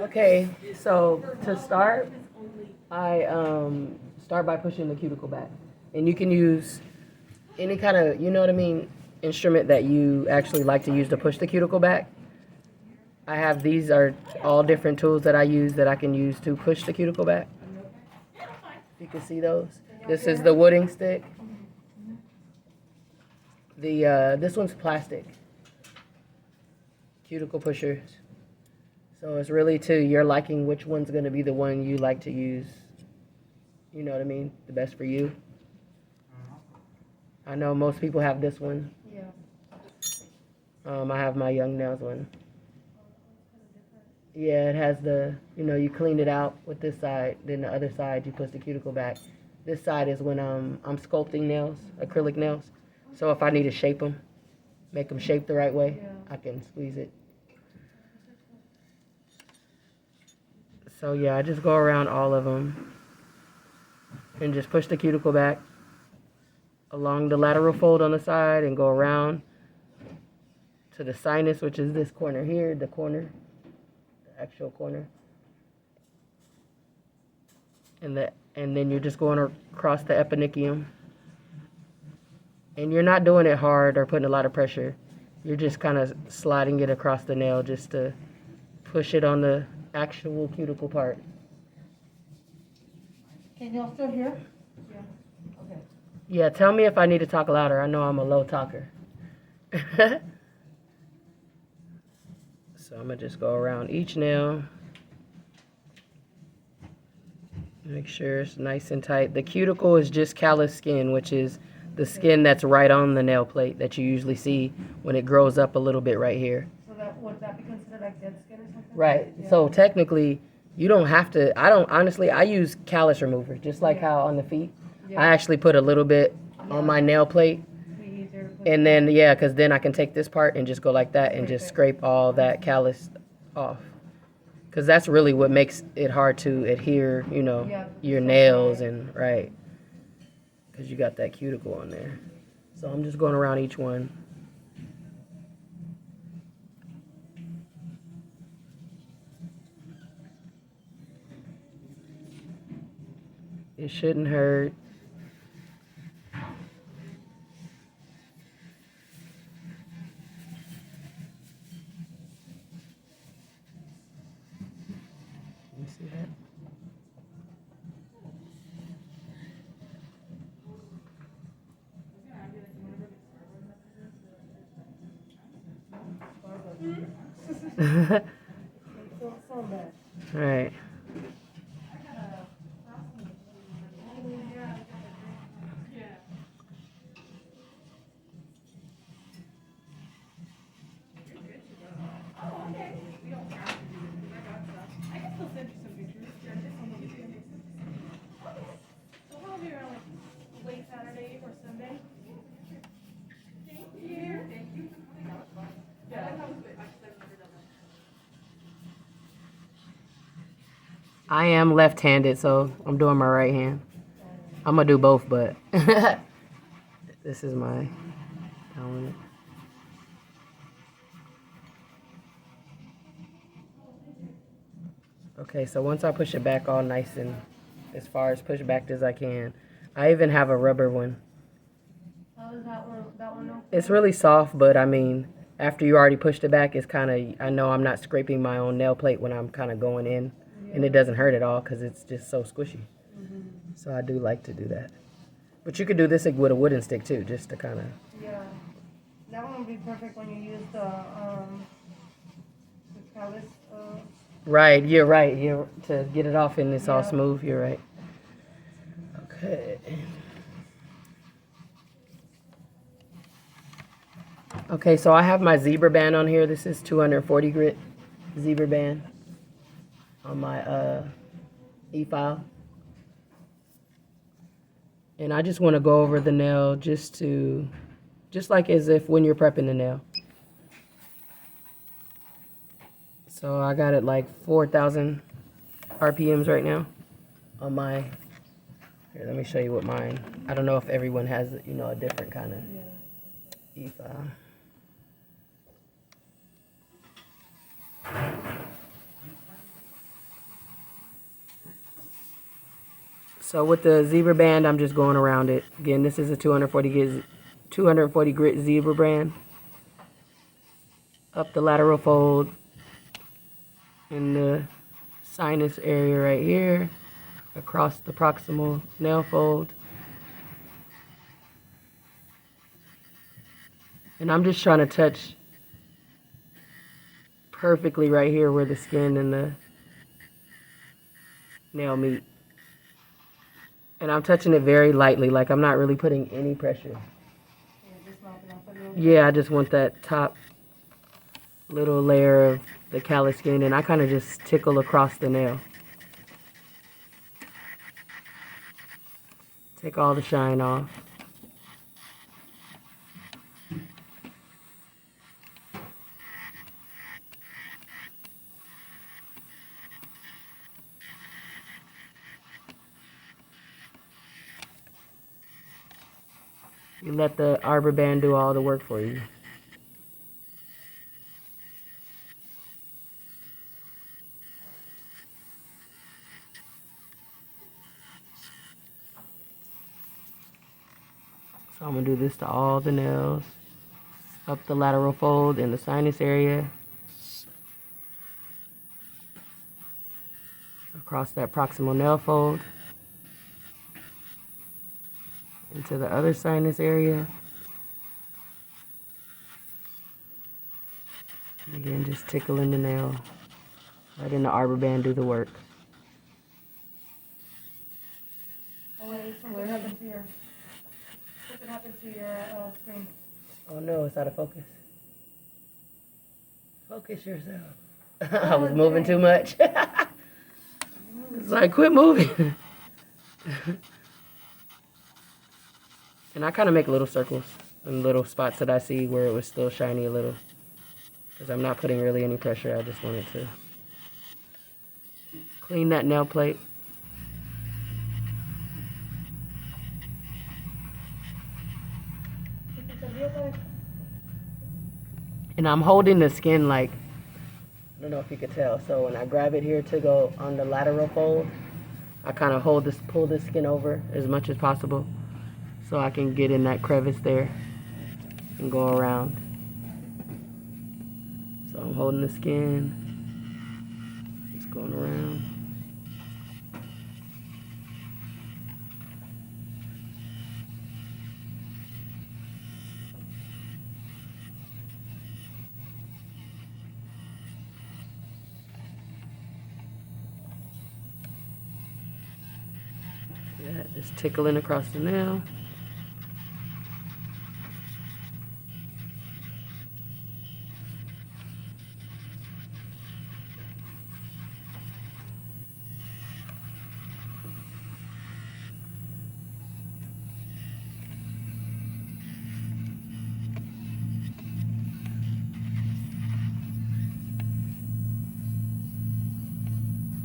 Okay, so to start, I start by pushing the cuticle back. And you can use any kind of, you know what I mean, instrument that you actually like to use to push the cuticle back. I have these are all different tools that I use that I can use to push the cuticle back. You can see those. This is the wooding stick. This one's plastic. Cuticle pushers. So it's really to your liking which one's going to be the one you like to use. You know what I mean? The best for you. I know most people have this one. Yeah. I have my Young Nails one. Yeah, it has the, you clean it out with this side. Then the other side, you push the cuticle back. This side is when I'm sculpting nails, acrylic nails. So if I need to shape them, make them shape the right way, I can squeeze it. So yeah, I just go around all of them and just push the cuticle back along the lateral fold on the side and go around to the sinus, which is this corner here, the actual corner. And then you're just going across the eponychium. And you're not doing it hard or putting a lot of pressure. You're just kind of sliding it across the nail just to push it on the actual cuticle part. Can y'all still hear? Yeah. Okay. Yeah, tell me if I need to talk louder. I know I'm a low talker. So I'm going to just go around each nail. Make sure it's nice and tight. The cuticle is just callus skin, which is the skin that's right on the nail plate that you usually see when it grows up a little bit right here. So would that be considered like dead skin or something? Right. Yeah. So technically, you don't have to. I use callus remover, just like how on the feet. Yeah. I actually put a little bit on my nail plate. And then, because then I can take this part and just go like that and just scrape all that callus off. Because that's really what makes it hard to adhere, your nails and, right. Because you got that cuticle on there. So I'm just going around each one. It shouldn't hurt. You see that? All right. I am left-handed, so I'm doing my right hand. I'm gonna do both, but this is my dominant. Okay, so once I push it back all nice and as far as push back as I can, I even have a rubber one. How does that one? It's really soft, but I mean, after you already pushed it back, it's kind of, I know I'm not scraping my own nail plate when I'm kind of going in, and it doesn't hurt at all because it's just so squishy. So I do like to do that. But you could do this with a wooden stick too, just to kind of. Yeah, that one would be perfect when you use the callus. Right, you're right. To get it off and it's all smooth. You're right. Okay. Okay, so I have my zebra band on here. This is 240 grit zebra band on my e-file. And I just want to go over the nail just like as if when you're prepping the nail. So I got it like 4,000 RPMs right now on my, here, let me show you what mine, I don't know if everyone has, a different kind of e-file. So with the zebra band, I'm just going around it. Again, this is a 240 grit zebra band. Up the lateral fold in the sinus area right here, across the proximal nail fold. And I'm just trying to touch perfectly right here where the skin and the nail meet. And I'm touching it very lightly, like I'm not really putting any pressure. Yeah, I just want that top little layer of the callus skin, and I kind of just tickle across the nail. Take all the shine off. You let the arbor band do all the work for you. So I'm going to do this to all the nails. Up the lateral fold in the sinus area. Across that proximal nail fold. Into the other sinus area. And again, just tickling the nail. Letting the arbor band do the work. Oh wait, something happened to your screen. Oh no, it's out of focus. Focus yourself. I was moving too much. It's like, quit moving. And I kind of make little circles and little spots that I see where it was still shiny a little. Because I'm not putting really any pressure. I just wanted to clean that nail plate. And I'm holding the skin like, I don't know if you could tell. So when I grab it here to go on the lateral fold, I kind of pull this skin over as much as possible so I can get in that crevice there and go around. So I'm holding the skin, just going around. Yeah, just tickling across the nail.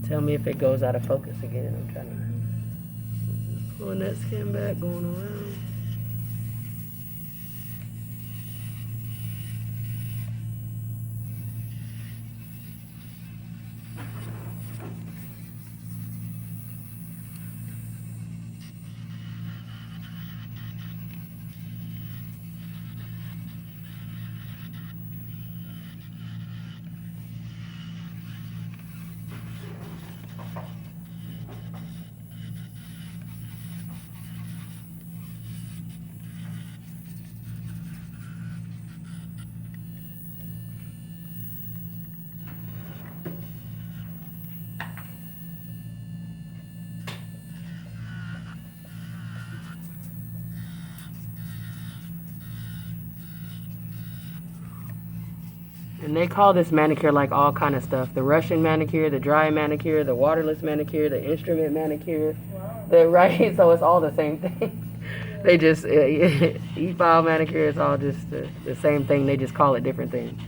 Tell me if it goes out of focus again. I'm trying to pulling that skin back, going around. And they call this manicure like all kind of stuff. The Russian manicure, the dry manicure, the waterless manicure, the instrument manicure. Wow. The right, so it's all the same thing. They just, e-file manicure is all just the same thing. They just call it different things.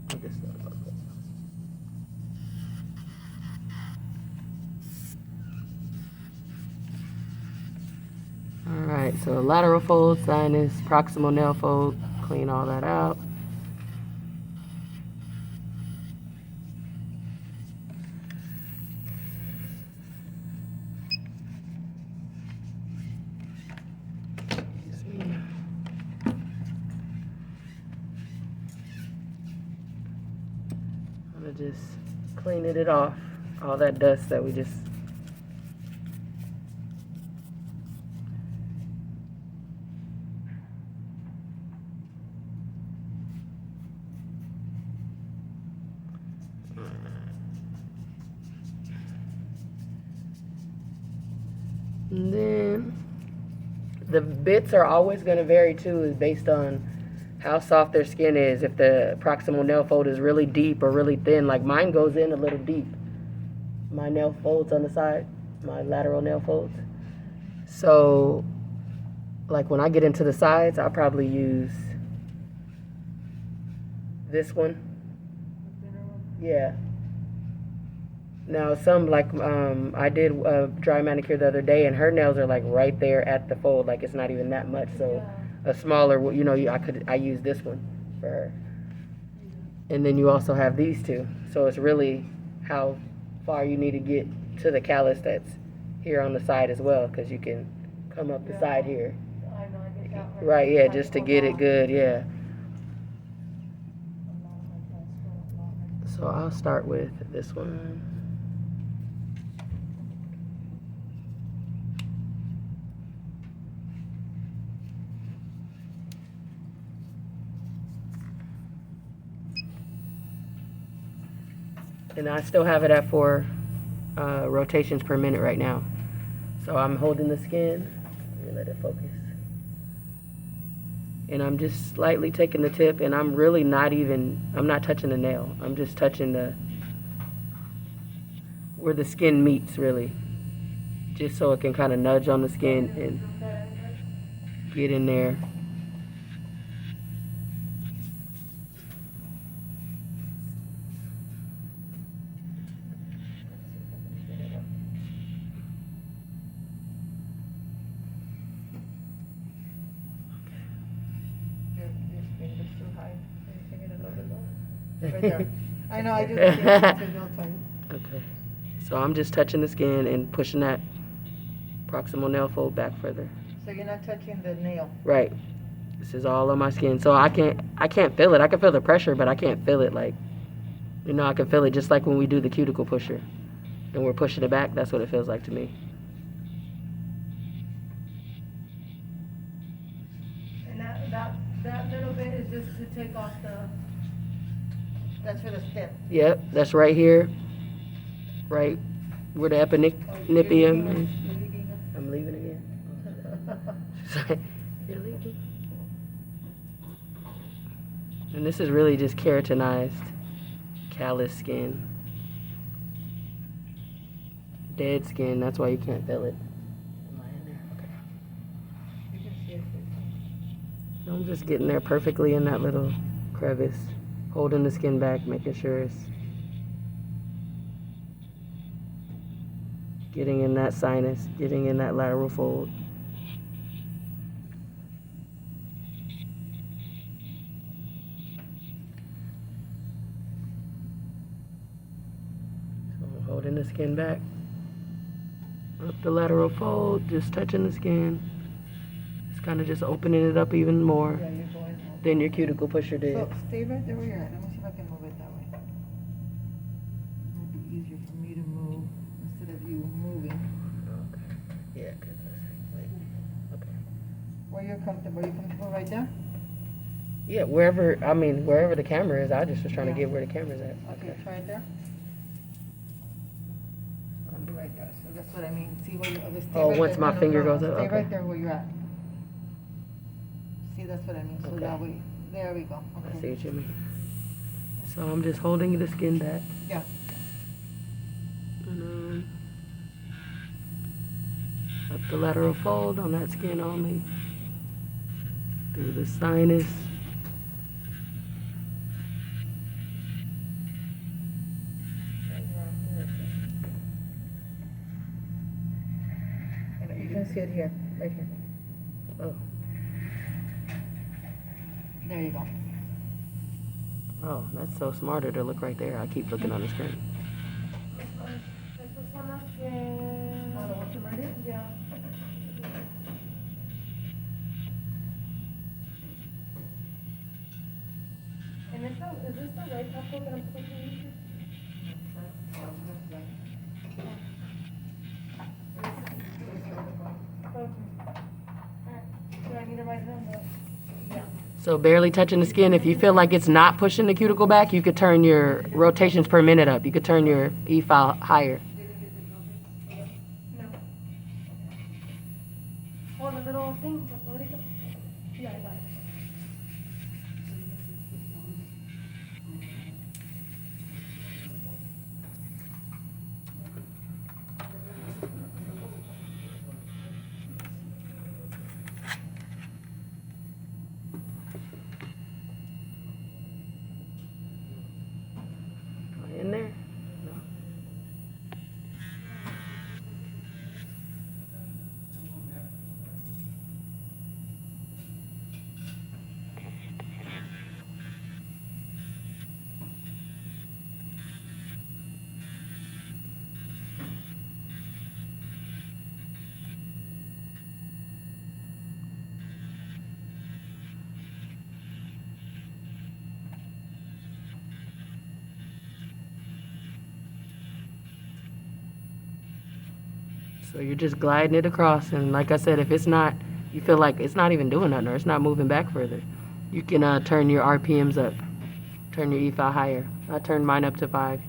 I just thought about that. All right. Alright, so lateral fold, sinus, proximal nail fold, clean all that out. I'm gonna just clean it off, all that dust that we just. And then the bits are always going to vary too, is based on how soft their skin is. If the proximal nail fold is really deep or really thin, like mine goes in a little deep. My nail folds on the side, my lateral nail folds. So, like when I get into the sides, I'll probably use this one. Yeah. Now some like I did a dry manicure the other day, and her nails are like right there at the fold, like it's not even that much. So a smaller, you know, I use this one for her. And then you also have these two. So it's really how far you need to get to the callus that's here on the side as well, because you can come up the side here. I know, I get that Right, yeah, just to get it good, yeah. So I'll start with this one. And I still have it at 4 rotations per minute right now. So I'm holding the skin. Let me let it focus. And I'm just slightly taking the tip, and I'm really I'm not touching the nail. I'm just touching where the skin meets, really. Just so it can kind of nudge on the skin and get in there. Right there. I know, I do the same thing all the time. Okay. So I'm just touching the skin and pushing that proximal nail fold back further. So you're not touching the nail? Right. This is all on my skin. So I can't feel it. I can feel the pressure, but I can't feel it like, you know, I can feel it just like when we do the cuticle pusher and we're pushing it back. That's what it feels like to me. And that little bit is just to take off that's for the stem. Yep, that's right here. Right where the epinipium is. I'm leaving again. You're leaving. And this is really just keratinized callus skin. Dead skin, that's why you can't feel it. Am I in there? Okay. You can see it. I'm just getting there perfectly in that little crevice. Holding the skin back, making sure it's getting in that sinus, getting in that lateral fold. So I'm holding the skin back. Up the lateral fold, just touching the skin. It's kind of just opening it up even more. Yeah, you're going home. Than your cuticle pusher did. So stay right there where you're at. Let me see if I can move it that way. It'll be easier for me to move instead of you moving. Okay. Yeah, because okay. Where you're comfortable. Are you comfortable right there? Yeah, wherever the camera is. I just was trying to get where the camera's at. Okay, try it there. I'll be right there. So that's what I mean. See where you're Once my finger goes up? Stay Okay. right there where you're at. See, that's what I mean. So Okay. that way, there we go. Okay. I see what you mean. So I'm just holding the skin back. Yeah. And up the lateral fold on that skin only. Through the sinus. And you can see it here, right here. Oh. There you go. Oh, that's so smarter to look right there. I keep looking on the screen. Yeah. And is this the right couple that I'm supposed to use? Okay. Do I need to write it on the? Yeah. So barely touching the skin. If you feel like it's not pushing the cuticle back, you could turn your rotations per minute up. You could turn your E file higher. No. Oh, the little thing. Yeah, I got it. In there? So you're just gliding it across, and like I said, if it's not, you feel like it's not even doing nothing or it's not moving back further, you can turn your RPMs up, turn your E file higher. I turned mine up to 5.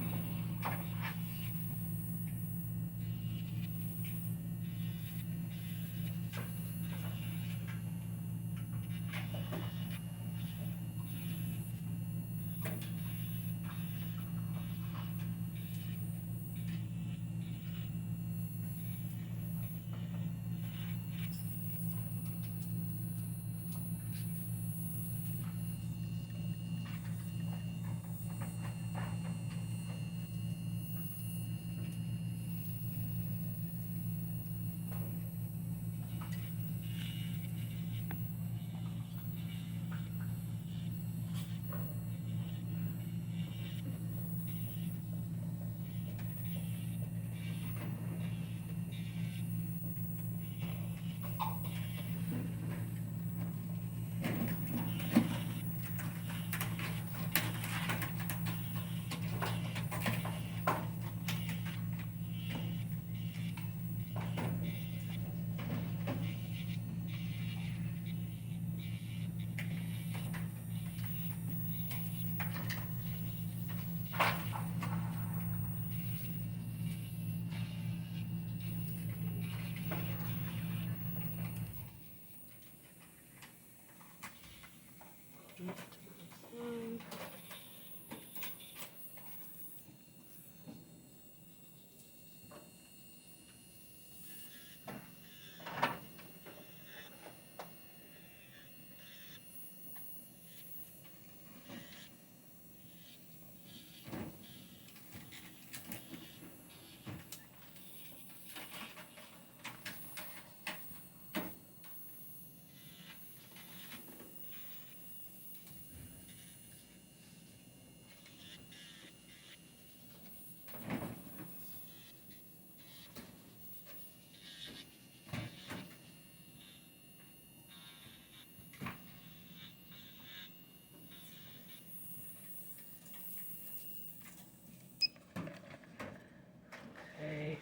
Okay.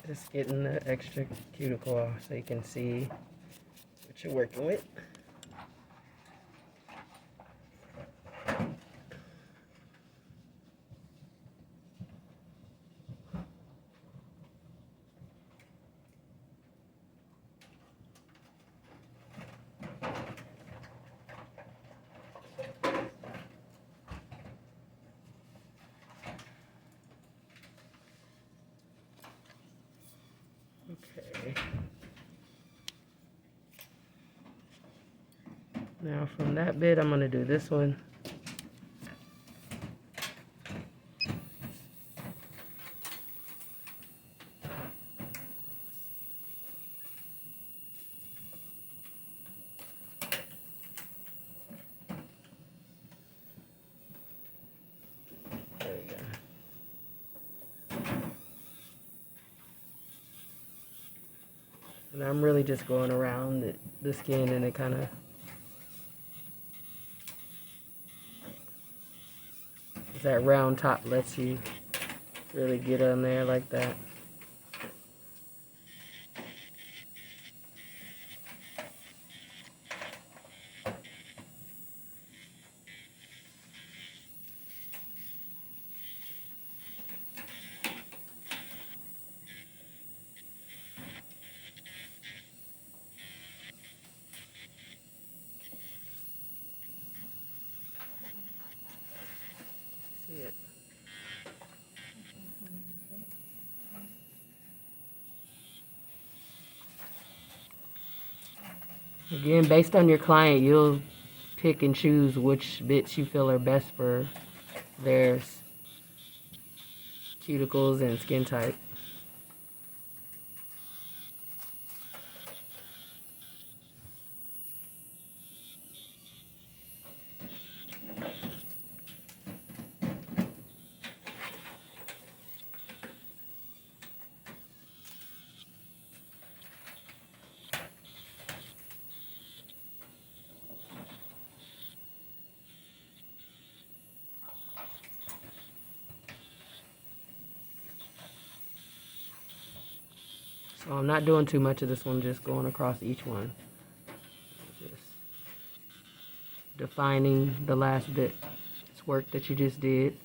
Just getting the extra cuticle off so you can see what you're working with. Okay. Now from that bit, I'm gonna do this one. And I'm really just going around the skin, and it kind of, that round top lets you really get on there like that. See it. Again, based on your client, you'll pick and choose which bits you feel are best for their cuticles and skin type. So I'm not doing too much of this one, just going across each one. Just defining the last bit's work that you just did.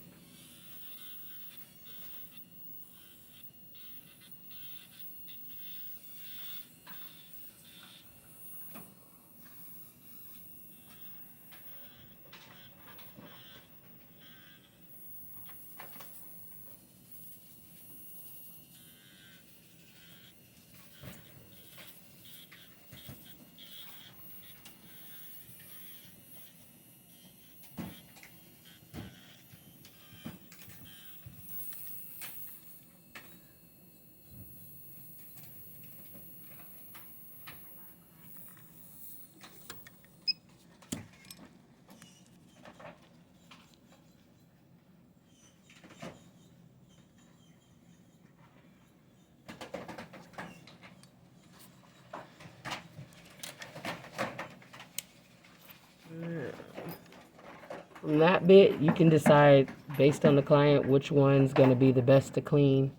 From that bit, you can decide based on the client which one's going to be the best to clean.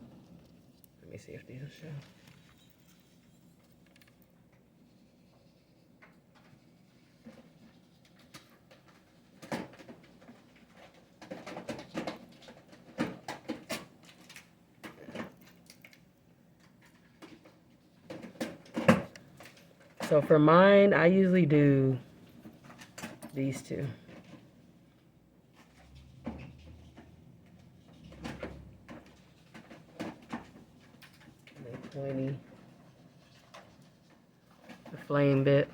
Let me see if these will show. So for mine, I usually do these two. The pointy, the flame bit.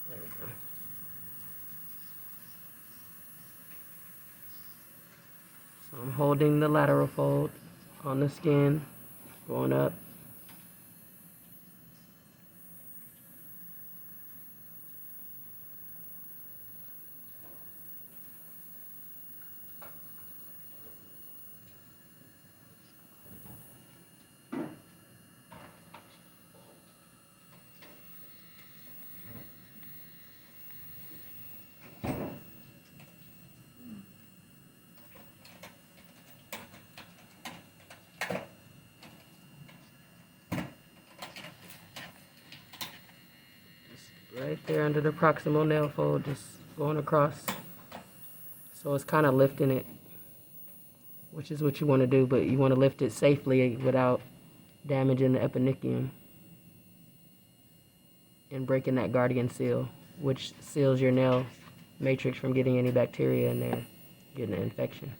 There we go. So I'm holding the lateral fold on the skin, going up. Right there under the proximal nail fold, just going across. So it's kind of lifting it, which is what you want to do, but you want to lift it safely without damaging the eponychium and breaking that guardian seal, which seals your nail matrix from getting any bacteria in there, getting an infection.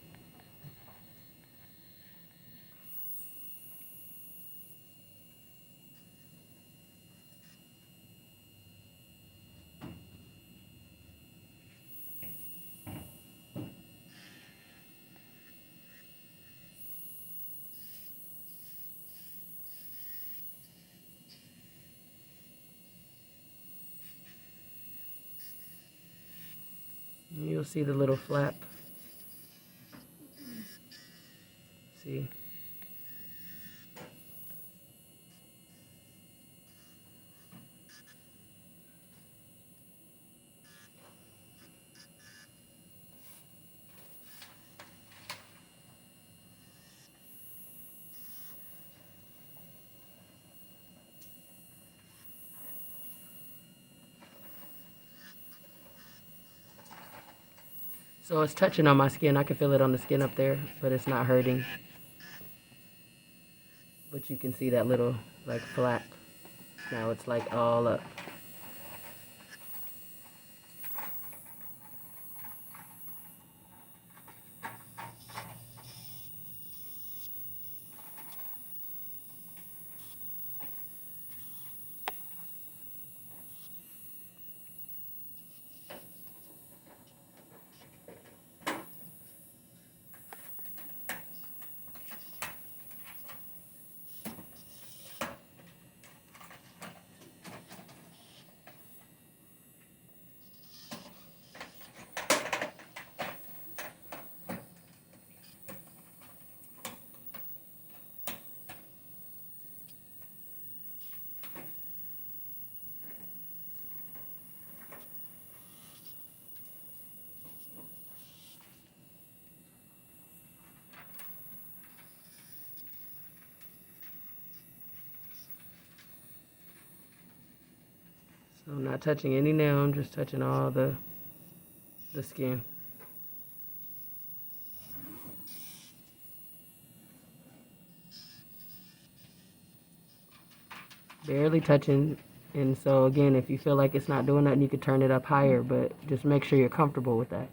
You'll see the little flap. See? So it's touching on my skin. I can feel it on the skin up there, but it's not hurting. But you can see that little like flap. Now it's like all up. So I'm not touching any nail, I'm just touching all the skin. Barely touching. And so again, if you feel like it's not doing nothing, you could turn it up higher, but just make sure you're comfortable with that.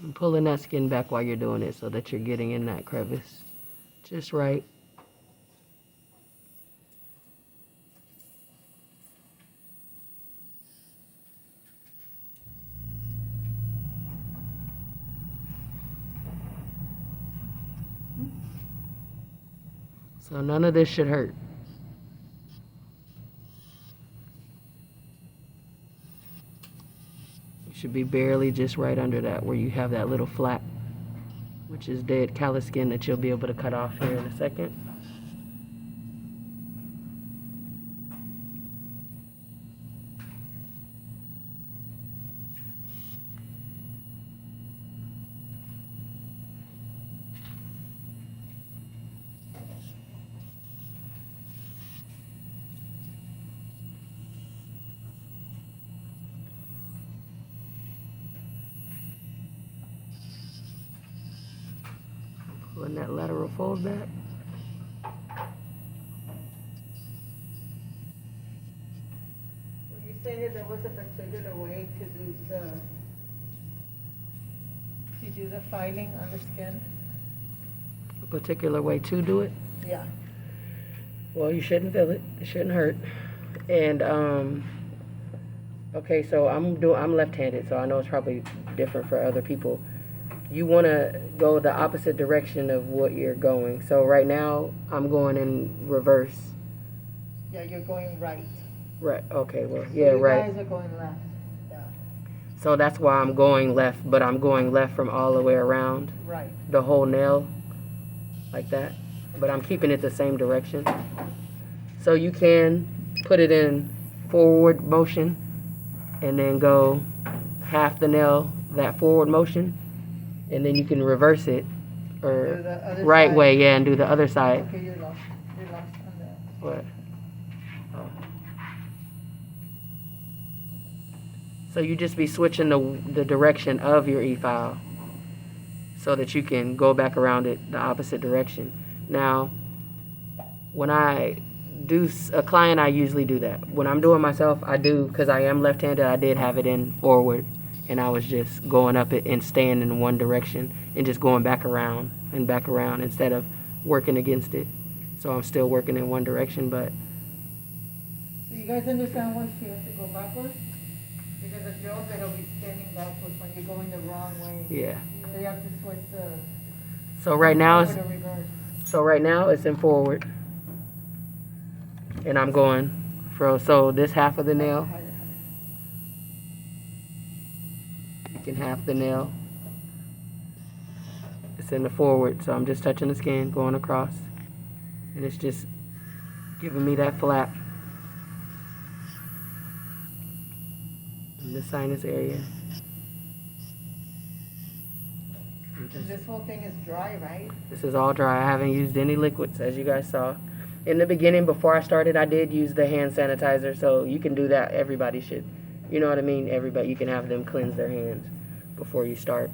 And pulling that skin back while you're doing it so that you're getting in that crevice just right. So none of this should hurt. You should be barely just right under that where you have that little flap, which is dead callus skin that you'll be able to cut off here in a second. Pulling that lateral fold back. Well, you said there was a particular way to do the filing on the skin. A particular way to do it. Yeah. Well, you shouldn't feel it. It shouldn't hurt. And okay, so I'm left-handed, so I know it's probably different for other people. You want to go the opposite direction of what you're going. So right now, I'm going in reverse. Yeah, you're going right. Right. Okay. Well, So yeah, you right. guys are going left. Yeah. So that's why I'm going left, but I'm going left from all the way around Right. the whole nail, like that. But I'm keeping it the same direction. So you can put it in forward motion and then go half the nail that forward motion, and then you can reverse it Do or the other right side. way, yeah, and do the other side. Okay, you're lost. You're lost on that. What? Oh. So you just be switching the direction of your e-file so that you can go back around it the opposite direction. Now, when I do a client, I usually do that. When I'm doing myself, I do, because I am left-handed, I did have it in forward, and I was just going up it and staying in one direction and just going back around and back around instead of working against it. So I'm still working in one direction, but So you guys understand why she has to go backwards? Because the drill bit will be spinning backwards when you're going the wrong way. Yeah. So you have to switch the So right now it's forward or reverse. so right now it's in forward, and I'm going for so this half of the nail. You can half the nail. It's in the forward, so I'm just touching the skin, going across, and it's just giving me that flap in the sinus area. And this whole thing is dry, right? This is all dry. I haven't used any liquids, as you guys saw. In the beginning, before I started, I did use the hand sanitizer, so you can do that. Everybody should. You know what I mean? Everybody, you can have them cleanse their hands before you start.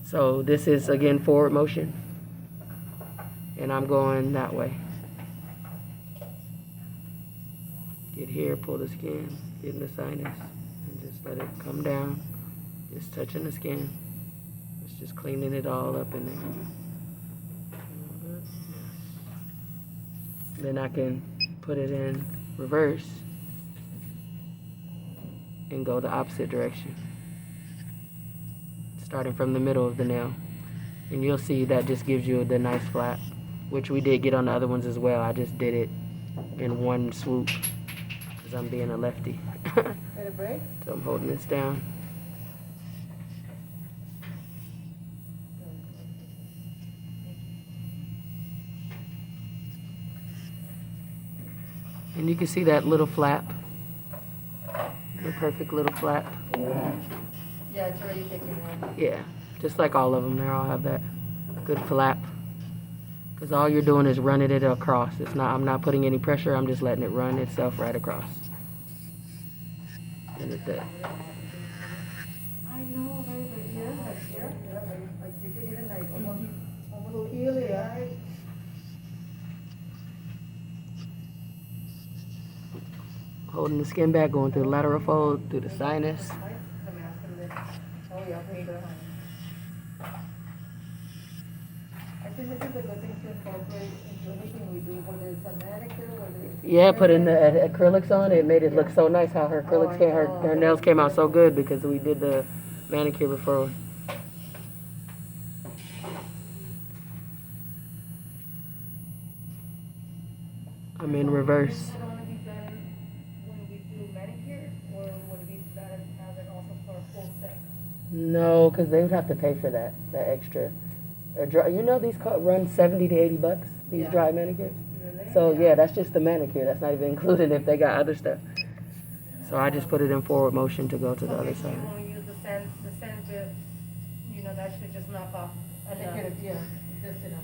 So this is, again, forward motion. And I'm going that way. Get here, pull the skin, get in the sinus, and just let it come down. Just touching the skin. It's just cleaning it all up in there. Then I can put it in reverse and go the opposite direction, starting from the middle of the nail. And you'll see that just gives you the nice flap, which we did get on the other ones as well. I just did it in one swoop because I'm being a lefty. Let it break? So I'm holding this down. And you can see that little flap, the perfect little flap. Yeah, it's already taken out. Yeah, just like all of them, they all have that good flap. Because all you're doing is running it across. It's not. I'm not putting any pressure. I'm just letting it run itself right across. And it's that. I know, right? But yeah, like here, yeah, like you can even like almost feel it, right? Holding the skin back, going through the lateral fold, through the sinus. Oh yeah, for sure. I think this is a good thing to incorporate into anything we do, whether it's a manicure, whether it's Yeah, putting the acrylics on, it made it look so nice how her acrylics came, her nails came out so good because we did the manicure before. I'm in reverse. Is it only be done when we do manicure, or would it be better to have it also for a full set? No, because they would have to pay for that extra. Or dry, you know these run $70 to $80, these Yeah. dry manicures? Really? So yeah, that's just the manicure. That's not even included if they got other stuff. So I just put it in forward motion to go to the other Okay, so side. when we use the sand bit, that should just knock off enough. yeah, just enough.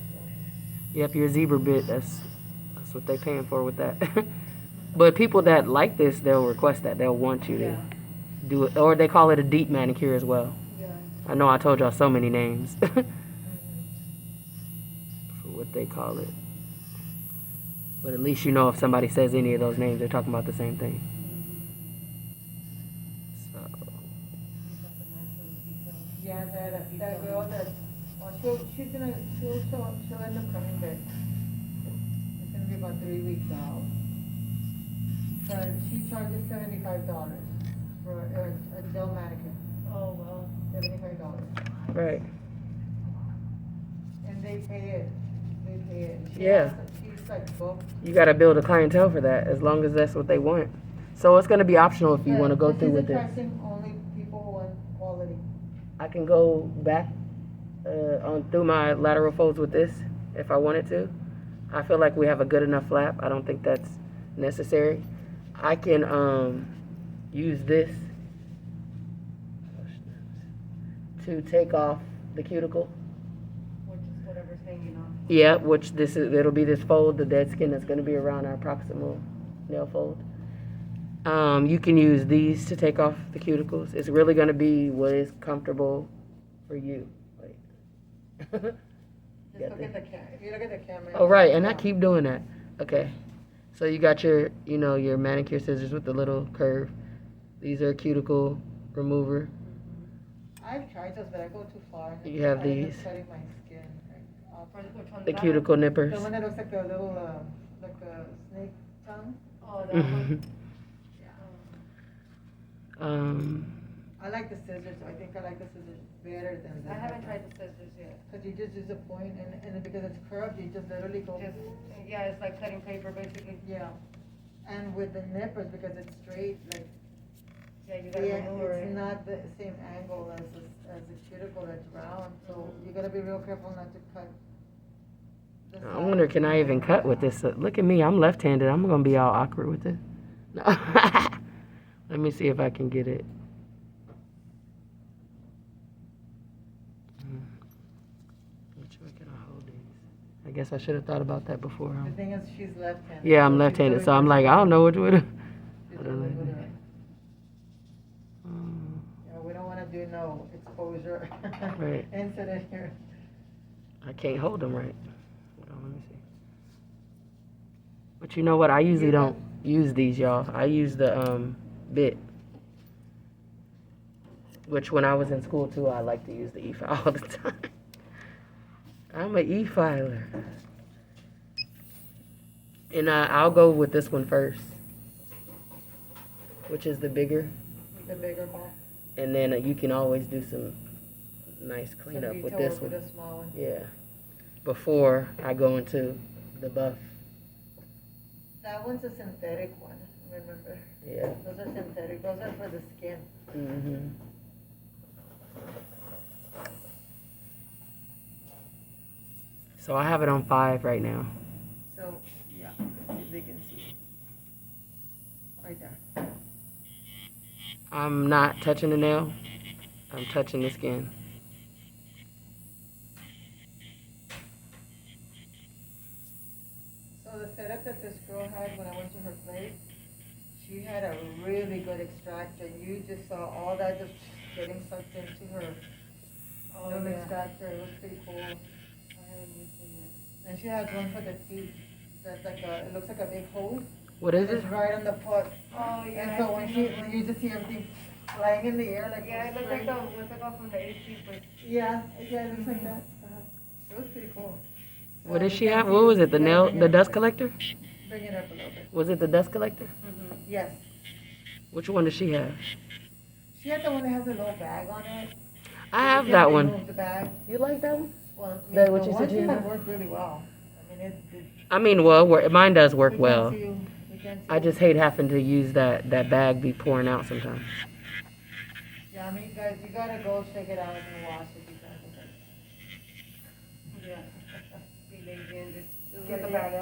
Yep, your zebra bit, that's what they paying for with that. But people that like this, they'll request that. They'll want you to do it. Or they call it a deep manicure as well. Yeah. I know I told y'all so many names for what they call it. But at least you know if somebody says any of those names, they're talking about the same thing. So, Yeah, that girl that, she'll end up coming back. It's gonna be about 3 weeks out. But she charges $75 for a gel manicure, Oh, well. $75. right. And they pay it. Yeah. She's like booked. You got to build a clientele for that, as long as that's what they want. So it's going to be optional if you want to go through with This this. is attracting only people who want quality. I can go back on through my lateral folds with this if I wanted to. I feel like we have a good enough flap. I don't think that's necessary. I can use this to take off the cuticle. Which is whatever's hanging off. Yeah, which it'll be this fold, the dead skin that's going to be around our proximal nail fold. You can use these to take off the cuticles. It's really going to be what is comfortable for you. Wait. Just look at the camera. If you look at the camera. Oh, right, and I keep doing that. Okay. So you got your, your manicure scissors with the little curve. These are cuticle remover. I've tried those, but I go too far. You have I end up these. cutting my skin. Which one? The cuticle nippers. The one that looks like a little, like a snake tongue. Oh, that one. I like the scissors. I think I like the scissors better than the. I haven't tried the scissors yet. Cause you just use a point and because it's curved, you just literally go. Just, yeah, it's like cutting paper basically. Yeah. And with the nippers, because it's straight, like. Yeah, you gotta maneuver It's it. not the same angle as the cuticle that's round, so you gotta be real careful not to cut. the I side. wonder, can I even cut with this? Look at me, I'm left-handed. I'm gonna be all awkward with it. No. Let me see if I can get it. Which way can I hold these? I guess I should have thought about that before. The thing is, she's left-handed. Yeah, I'm so she's left-handed, doing so I'm this like, I don't know which way to. She's doing it with her. Um, Yeah, we don't wanna do no exposure. Right. Incident here. I can't hold them right. Hold on, let me see. But you know what? I usually don't use these, y'all. I use the bit. Which when I was in school too, I like to use the e-file all the time. I'm an e-filer. And I'll go with this one first, which is the bigger. The bigger ball. And then you can always do some nice Some cleanup with detail this work with one. a small one. Yeah. Before I go into the buff. That one's a synthetic one, remember? Yeah. Those are synthetic, those are for the skin. Mm-hmm. So I have it on 5 right now. So, yeah, as you can see. Right there. I'm not touching the nail. I'm touching the skin. So the setup that this girl had when I went to her place, she had a really good extractor. You just saw all that just getting sucked into her little extractor. It was pretty cool. I haven't used it yet. And she has one for the feet. That's like it looks like a big hose. What is it? It's right on the foot. Oh, yeah. And so when you just see everything flying in the air like. Yeah, it looks straight. like what's it called from the AC, but. Yeah, it looks like that. It was pretty cool. What So did you she can have? see- What was it? The you gotta nail, bring it the up dust a bit. collector? Bring it up a little bit. Was it the dust collector? Mm-hmm. Yes. Which one does she have? She had the one that has a little bag on it. I So you have can that one. remove the bag. You like that one? Well, That what the you one said you she had? had worked really well. I mean, it I mean, well, mine does work we can't well. see- we can't see I just hate having to use that bag be pouring out sometimes. Yeah, I mean, guys, you gotta go check it out and wash it because Yeah. Be lazy and just Just get the let bag it-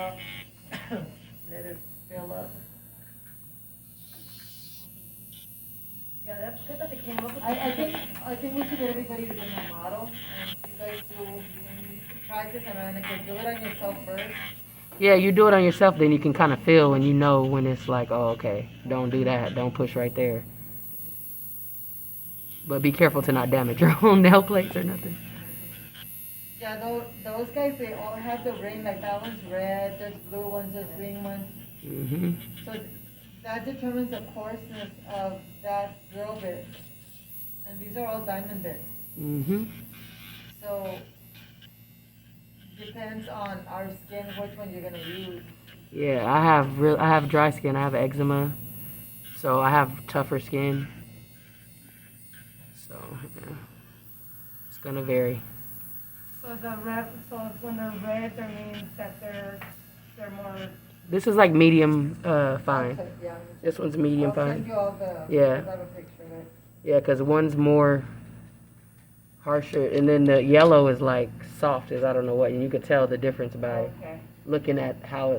out. let it fill up. Yeah, that's good that they came up with I think we should get everybody to bring a model and you guys do practice and I do it on yourself first. Yeah, you do it on yourself, then you can kind of feel and you know when it's like, oh, okay, don't do that. Don't push right there. But be careful to not damage your own nail plates or nothing. Yeah, those guys, they all have the ring, like that one's red, there's blue ones, there's green ones. Mm-hmm. So that determines the coarseness of that drill bit. And these are all diamond bits. Mm-hmm. So depends on our skin which one you're gonna use. Yeah, I have dry skin. I have eczema, so I have tougher skin. So yeah, it's gonna vary. So so when they're red, that means that they're more. This is like medium fine. Okay, yeah. This one's medium I'll send fine. you all the. Yeah. I have a picture of it. Yeah, because one's more harsher, and then the yellow is like soft as I don't know what, and you could tell the difference by Okay. looking at how it